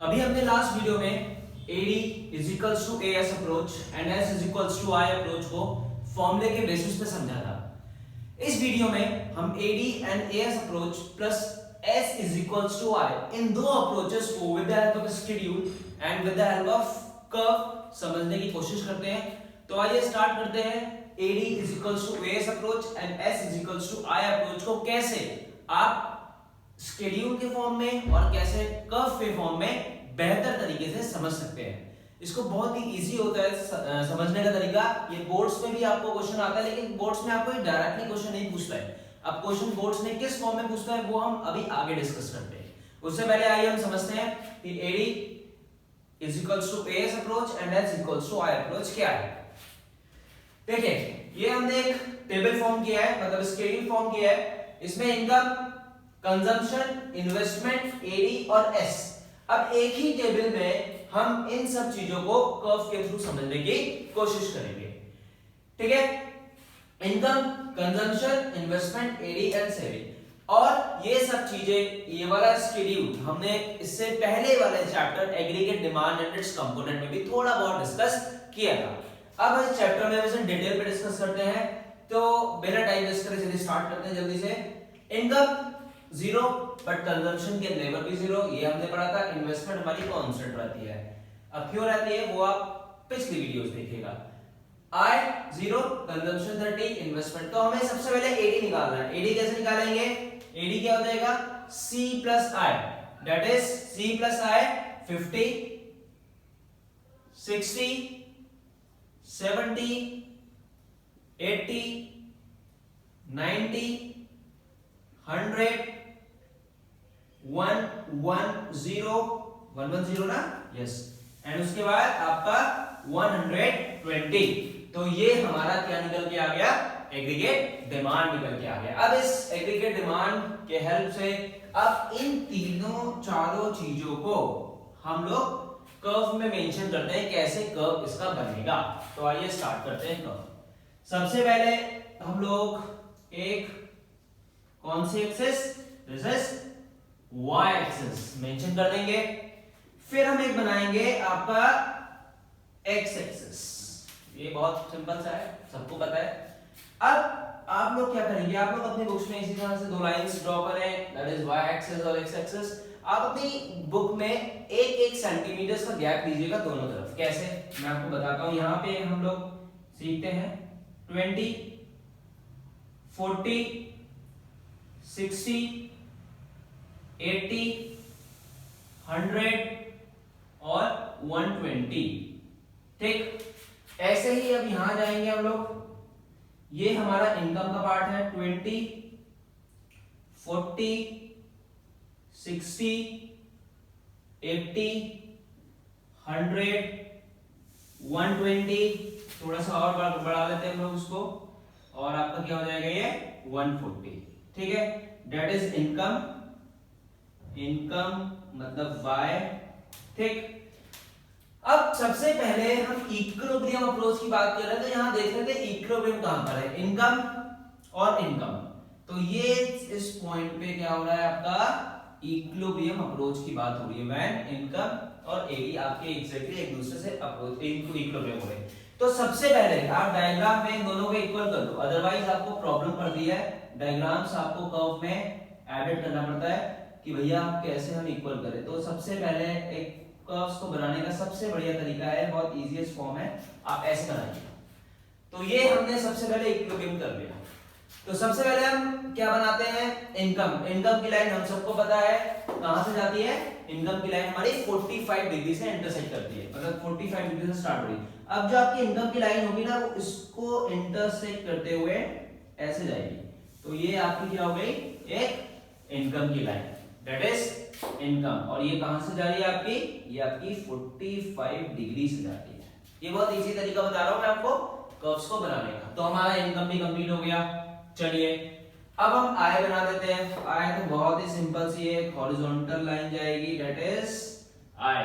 अभी हमने last video में AD is equals to AS approach and S is equals to I approach को फॉर्मूले के बेसिस पे समझा था। इस वीडियो में हम AD and AS approach plus S is equals to I इन दो अप्रोचेस को with the help of schedule and with the help of curve समझने की कोशिश करते हैं। तो आइए स्टार्ट करते हैं। AD is equals to AS approach and S is equals to I approach को कैसे आप शेड्यूल के फॉर्म में और कैसे कर्व के फॉर्म में बेहतर तरीके से समझ सकते हैं। इसको बहुत ही इजी होता है समझने का तरीका। ये बोर्ड्स में भी आपको क्वेश्चन आता है, लेकिन बोर्ड्स में आपको डायरेक्टली क्वेश्चन नहीं पूछता है। अब क्वेश्चन बोर्ड्स में किस फॉर्म में पूछता है वो हम अभी आगे डिस्कस करते हैं। उससे पहले आइए हम समझते हैं कि AD is equals to AS approach and S is equals to I approach क्या है। देखिए, ये हमने एक टेबल फॉर्म किया है, मतलब शेड्यूल फॉर्म किया है। इसमें इनकम, कंजम्पशन, इन्वेस्टमेंट, AD और S। अब एक ही टेबल में हम इन सब चीजों को कर्व के थ्रू समझने की कोशिश करेंगे। ठीक है, income, consumption, investment, AD and saving. और ये सब चीजें, ये वाला शेड्यूल हमने इससे पहले वाले chapter aggregate demand and it's component में भी थोड़ा बहुत डिस्कस किया था। अब इस चैप्टर में वैसे डिटेल पे डिस्कस करते हैं, तो बिना टाइम वेस्ट करे चलिए स्टार्ट करते हैं जल्दी से। इनकम जीरो बट कंजम्पशन के लेवल भी जीरो, ये हमने पढ़ा था। इन्वेस्टमेंट हमारी कांस्टेंट रहती है। अब क्यों रहती है वो आप पिछली वीडियोस देखिएगा। आय जीरो, कंजम्पशन 30, इन्वेस्टमेंट। तो हमें सबसे पहले AD निकालना है। AD कैसे निकालेंगे? AD क्या हो जाएगा? C plus I, that is C plus I 50, 60, 70, 80, 90, 100, 110 ना, यस। एंड उसके बाद आपका 120। तो ये हमारा क्या निकल के आ गया? एग्रीगेट डिमांड निकल के आ गया। अब इस एग्रीगेट डिमांड के हेल्प से अब इन तीनों चारों चीजों को हम लोग कर्व में मेंशन करते हैं, कैसे कर्व इसका बनेगा। तो आइए स्टार्ट करते हैं कर्व। सबसे पहले हम लोग एक कौन सी axis? This is Y axis mention कर देंगे। फिर हम एक बनाएंगे आपका X एक्सिस। ये बहुत सिंपल सा है, सबको पता है। अब आप लोग क्या करेंगे? आप लोग अपनी बुक्स में इसी तरह से दो लाइंस ड्रॉ करें, दैट इज Y एक्सिस और X एक्सिस। आप अपनी बुक में एक सेंटीमीटर का गैप दीजिएगा दोनों तरफ। कैसे, मैं आपको बताता हूं। यहाँ पे हम लोग सीखते हैं 20, 40, 60, 80, 100 और 120। ठीक, ऐसे ही अब यहां जाएंगे हम लोग। ये हमारा इनकम का पार्ट है। 20, 40, 60, 80, 100, 120। थोड़ा सा और बढ़ा लेते हैं हम लोग उसको, और आपका क्या हो जाएगा? ये 140। ठीक है, दैट इज इनकम। इनकम मतलब Y। ठीक, अब सबसे पहले हम इक्विलिब्रियम अप्रोच की बात कर रहे हैं, तो यहां देख लेते हैं इक्विलिब्रियम कहां पर है। इनकम और इनकम, तो ये इस पॉइंट पे क्या हो रहा है? आपका इक्विलिब्रियम अप्रोच की बात हो रही है। व्हेन इनकम और AD आपके एग्जैक्टली एक दूसरे से अप्रोच इक्विलिब्रियम हो रहे हैं। तो सबसे पहले आप डायग्राम में दोनों को इक्वल कर दो, अदरवाइज आपको प्रॉब्लम पड़ती है। डायग्राम्स आपको कर्व में एडिट करना पड़ता है कि भैया कैसे हम इक्वल करें। तो सबसे पहले एक कर्व्स को बनाने का सबसे बढ़िया तरीका है, बहुत इजीएस्ट फॉर्म है, आप ऐसे बनाइए। तो ये हमने सबसे पहले इक्विलिब्रियम कर लिया। तो सबसे पहले हम क्या बनाते हैं? इनकम। इनकम की लाइन हम सबको पता है कहां से जाती है। इनकम की लाइन हमारी 45 डिग्री से इंटरसेक्ट करती है, मतलब 45 डिग्री से स्टार्ट हो रही है। अब जो आपकी इनकम की लाइन होगी ना, वो इसको इंटरसेक्ट करते हुए ऐसे जाएगी। तो ये आपकी क्या हो गई? एक इनकम की लाइन, दैट इज इनकम। और ये कहां से जा रही है आपकी? ये आपकी 45 डिग्री से जाती है। ये बहुत इजी तरीका बता रहा हूं मैं आपको कर्व्स को बनाने का। तो हमारा इनकम भी कंप्लीट हो गया। चलिए अब हम आय बना देते हैं। आय तो बहुत ही सिंपल सी है, हॉरिजॉन्टल लाइन जाएगी, दैट इज आय।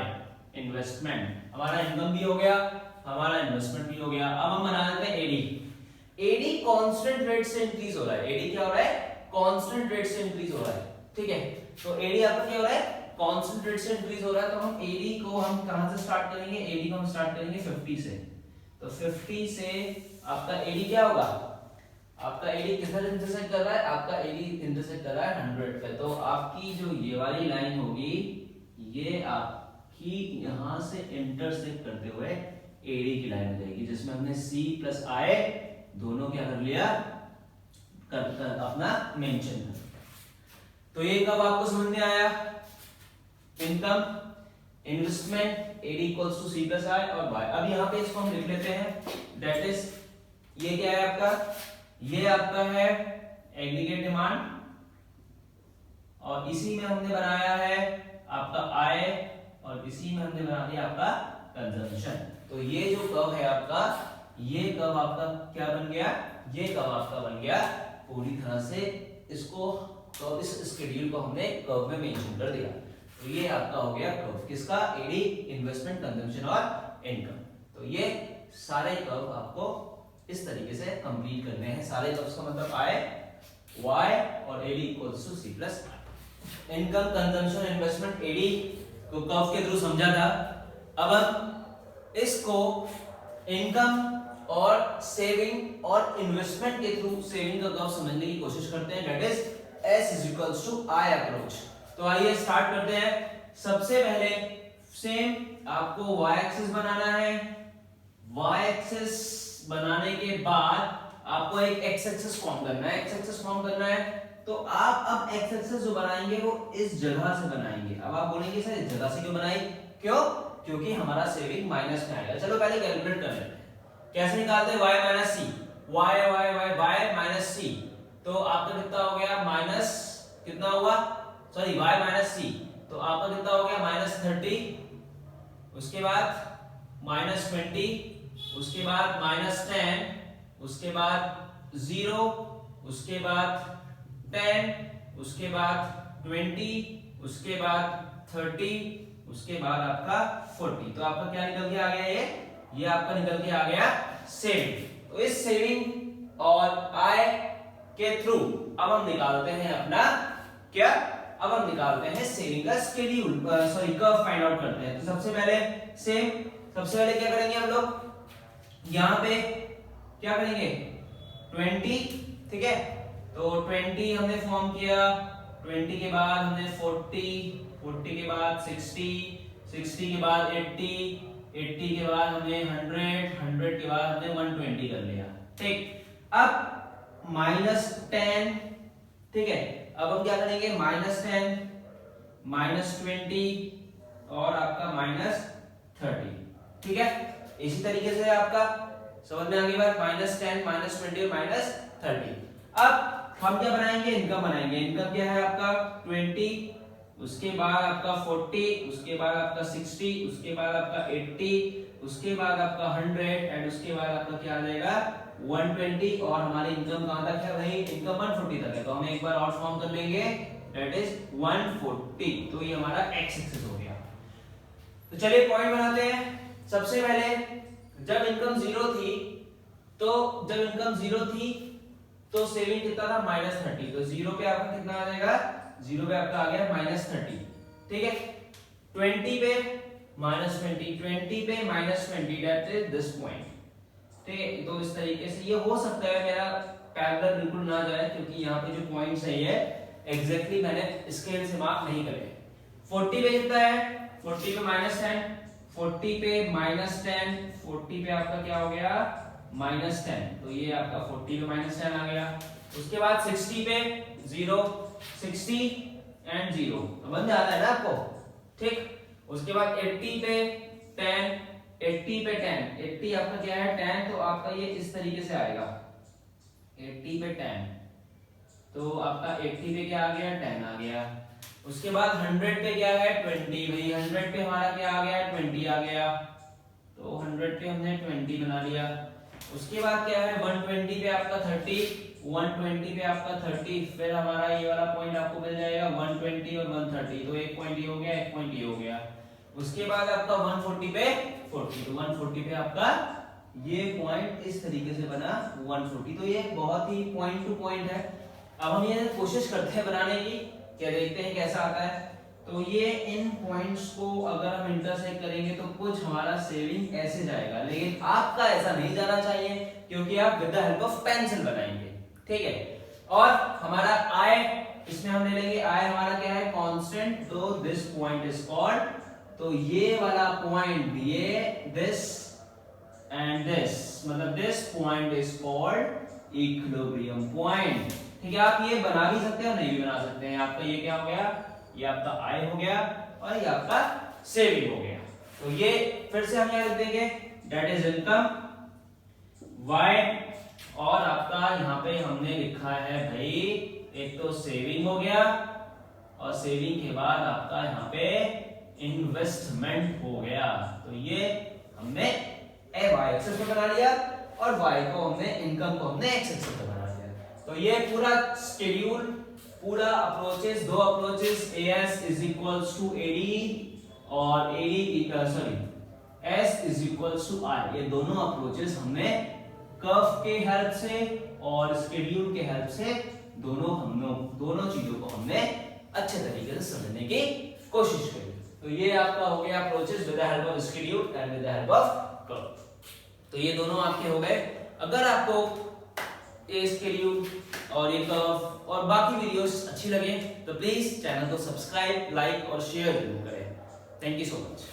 इन्वेस्टमेंट, हमारा इनकम भी हो गया, हमारा इन्वेस्टमेंट भी हो गया। अब हम बना देते हैं AD। AD कांस्टेंट रेट से इंक्रीज हो रहा है। AD क्या हो रहा है? कांस्टेंट रेट से इंक्रीज हो रहा है। ठीक है, तो एडी आपका क्या हो रहा है? कांस्टेंट रेट से इंक्रीज हो रहा है, तो हम एडी को हम कहां से स्टार्ट करेंगे? एडी को हम स्टार्ट करेंगे 50 से। तो 50 से आपका एडी क्या होगा? आपका एडी किधर इंटरसेक्ट कर रहा है? आपका एडी इंटरसेक्ट कर रहा है 100 पे। तो आपकी जो ये वाली लाइन होगी, ये आपकी यहां से इंटरसेक्ट करते हुए एडी की लाइन हो जाएगी, जिसमें हमने सी प्लस आई दोनों क्या कर लिया, कर अपना मेंशन कर। तो ये कब आपको समझ में आया? Income, investment, AD equals to C plus I और वाई। अब यहाँ पे इसको हम लिख लेते हैं, दैट इज ये क्या है आपका? ये आपका है एग्रीगेट डिमांड, और इसी में हमने बनाया है आपका आय, और इसी में हमने बना दिया आपका कंजम्पशन। तो ये जो कर्व है आपका, ये कर्व आपका क्या बन गया? ये कर्व आपका बन गया पूरी तरह से, इसको कर्व, इस शेड्यूल को हमने कर्व में मेंशन कर दिया। तो ये आपका हो गया कर्व, किसका? एडी, इन्वेस्टमेंट, कंजम्पशन और इनकम। तो ये सारे कर्व आपको इस तरीके से कंप्लीट करने हैं। सारे कर्व्स का मतलब आय, वाई और AD equals to C plus I. Income, consumption, investment, AD को कर्व के थ्रू समझा था। अब हम इसको इनकम और सेविंग और इन्वेस्टमेंट के थ्रू सेविंग का कर्व समझने की कोशिश करते हैं, that is S is equals to I approach. तो आइए स्टार्ट करते हैं। सबसे पहले सेम आपको वाई एक्सिस बनाना है। वाई एक्सिस बनाने के बाद आपको एक एक्स एक्सिस फॉर्म करना है। एक्स एक्सिस फॉर्म करना है तो आप अब एक्स एक्सिस जो बनाएंगे वो इस जगह से बनाएंगे। अब आप बोलेंगे सर इस जगह से क्यों बनाई? क्यों? क्योंकि हमारा सेविंग माइनस में आएगा। चलो पहले कैलकुलेट कर लेते हैं। कैसे निकालते हैं? y minus C, y y y y minus C. तो आपका कितना हो गया? माइनस कितना हुआ? Sorry y minus C. तो आपका कितना हो गया? माइनस 30, उसके बाद माइनस 20, उसके बाद माइनस 10, उसके बाद 0, उसके बाद 10, उसके बाद 20, उसके बाद 30, उसके बाद आपका 40। तो आपका क्या निकल के आ गया? ये आपका निकल के आ गया सेविंग। तो इस सेविंग और आय के थ्रू अब हम निकालते हैं अपना क्या? अब हम निकालते हैं सेविंग का schedule, sorry curve find out करते हैं। तो सबसे पहले सबसे पहले क्या करेंगे हम लोग? यहाँ पे क्या करेंगे? 20, ठीक है। तो 20 हमने फॉर्म किया, 20 के बाद हमने 40, 40 के बाद 60, 60 के बाद 80, 80 के बाद हमने 100, 100 के बाद हमने 120 कर लिया, ठीक। अब माइनस 10, ठीक है। अब हम क्या करेंगे? माइनस 10, माइनस 20 और आपका माइनस 30, ठीक है। इसी तरीके से आपका समझ में आ गई बात? माइनस 10, माइनस 20 और माइनस 30। अब हम क्या बनाएंगे? इनकम बनाएंगे। इनकम क्या है आपका? 20, उसके बाद आपका 40, उसके बाद आपका 60, उसके बाद आपका 80, उसके बाद आपका 100 एंड उसके बाद आपका क्या आ जाएगा? 120। और हमारी इनकम कहां तक है भाई? इनकम 140 तक है। तो हम एक बार और फॉर्म कर लेंगे, दैट इज 140। तो ये हमारा एक्स एक्सिस हो गया। तो चलिए पॉइंट बनाते हैं। सबसे पहले जब इनकम 0 थी, तो सेविंग कितना था? माइनस 30। तो 0 पे आपका कितना आ जाएगा? 0 पे आपका आ गया माइनस 30, ठीक है। 20 पे माइनस 20, 20 पे minus 20, that is this point, ठीक है। तो इस तरीके से ये हो सकता है मेरा पैरेलल बिल्कुल ना जाए, क्योंकि यहाँ पे जो पॉइंट सही है एग्जैक्टली मैंने स्केल से मार्क नहीं करे। 40 पे कितना है? 40 पे माइनस 10, 40 पे माइनस 10, 40 पे आपका क्या हो गया? माइनस 10। तो ये आपका 40 पे माइनस 10 आ गया। उसके बाद 60 पे 0, 60 एंड 0 तो बन जाता है ना आपको, ठीक। उसके बाद 80 पे 10, 80 पे 10, 80 आपका क्या है? 10। तो आपका ये इस तरीके से आएगा, 80 पे 10। तो आपका 80 पे क्या आ गया? 10 आ गया। उसके बाद 100 पे क्या है? 20। भाई 100 पे हमारा क्या आ गया? 20 आ गया। तो 100 पे हमने 20 बना लिया। उसके बाद क्या है? 120 पे आपका 30, 120 पे आपका 30, फिर हमारा ये वाला पॉइंट आपको मिल जाएगा 120 और 130। तो एक पॉइंट ये हो गया, एक पॉइंट ये हो गया। उसके बाद आपका 140 पे 40, तो 140 पे आपका ये पॉइंट इस तरीके से बना 140। तो ये बहुत ही पॉइंट टू पॉइंट है। अब हम ये कोशिश करते हैं बनाने की, क्या देखते हैं कैसा आता है। तो ये इन पॉइंट्स को अगर हम इंटरसेक्ट करेंगे तो कुछ हमारा सेविंग ऐसे जाएगा, लेकिन आपका ऐसा नहीं जाना चाहिए क्योंकि आप with the help of pencil बनाएंगे, ठीक है। और हमारा आई, इसमें हम ले लेंगे आई हमारा क्या है, कांस्टेंट, तो दिस पॉइंट इज कॉल्ड, तो ये वाला पॉइंट, ये दिस एंड दिस, मतलब this point is called equilibrium point, ठीक है। आप ये बना भी सकते हो, नहीं भी बना सकते हैं। आपका ये क्या हो गया, ये आपका आई हो गया और ये आपका सेविंग हो गया। तो ये फिर से हम क्या लिख देंगे, दैट इज इनकम वाई, और आपका यहाँ पे हमने लिखा है भाई, एक तो सेविंग हो गया और सेविंग के बाद आपका यहाँ पे इन्वेस्टमेंट हो गया। तो ये हमने ए वाई एक्सेस पे बना लिया और वाई को हमने, इनकम को हमने एक्स एक्सेस पे बना लिया। तो ये पूरा शेड्यूल, पूरा अप्रोचेस, दो approaches, AS is equals to AD और AD sorry S is equals to R, ये दोनों अप्रोचेस हमने कर्व के हेल्प से और शेड्यूल के हेल्प से दोनों चीजों को हमने अच्छे तरीके से समझने की कोशिश करी। तो ये आपका हो गया approaches with the help of schedule and with the help of curve. तो ये दोनों आपके हो गए। अगर आपको ये शेड्यूल और ये कर्व और बाकी वीडियोस अच्छी लगे तो प्लीज चैनल को सब्सक्राइब, लाइक और शेयर जरूर करें। Thank you so much.